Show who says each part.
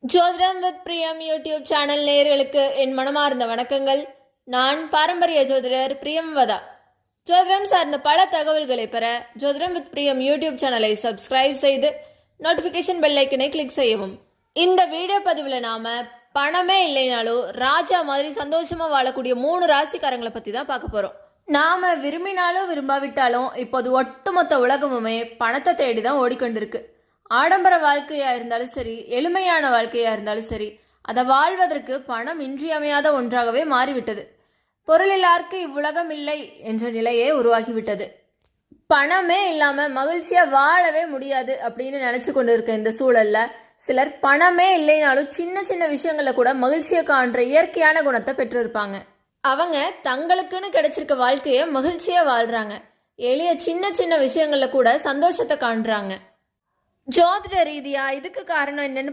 Speaker 1: ஜோதிடம் வித் பிரியம் YouTube channel நேயர்களுக்கு என் மனமார்ந்த வணக்கங்கள். நான் பாரம்பரிய ஜோதிடர் பிரியம்வதா. ஜோதிடம் சார்ந்த பல தகவல்களை பெற ஜோதிடம் வித் பிரியம் யூடியூப் சேனலை சப்ஸ்கிரைப் செய்து நோட்டிஃபிகேஷன் பெல் ஐக்கனை கிளிக் செய்யவும். இந்த வீடியோ பதிவில் நாம பணமே இல்லைனாலும் ராஜா மாதிரி சந்தோஷமா வாழக்கூடிய 3 ராசிக்காரங்களை பத்தி தான் பார்க்க போறோம். நாம விரும்பினாலும் விரும்பாவிட்டாலும் இப்போது ஒட்டுமொத்த உலகமுமே பணத்தை தேடி தான் ஓடிக்கொண்டிருக்கு. ஆடம்பர வாழ்க்கையா இருந்தாலும் சரி, எளிமையான வாழ்க்கையா இருந்தாலும் சரி, அதை வாழ்வதற்கு பணம் இன்றியமையாத ஒன்றாகவே மாறிவிட்டது. பொருளில்லார்க்கு இவ்வுலகம் இல்லை என்ற நிலையே உருவாகிவிட்டது. பணமே இல்லாம மகிழ்ச்சியா வாழவே முடியாது அப்படின்னு நினைச்சு கொண்டு இருக்க இந்த சூழல்ல சிலர் பணமே இல்லைனாலும் சின்ன சின்ன விஷயங்கள்ல கூட மகிழ்ச்சியை காண்ற இயற்கையான குணத்தை பெற்றிருப்பாங்க. அவங்க தங்களுக்குன்னு கிடைச்சிருக்க வாழ்க்கைய மகிழ்ச்சியா வாழ்றாங்க. எளிய சின்ன சின்ன விஷயங்கள்ல கூட சந்தோஷத்தை காண்றாங்க. ஜோதிட ரீதியா இதுக்கு காரணம் என்னன்னு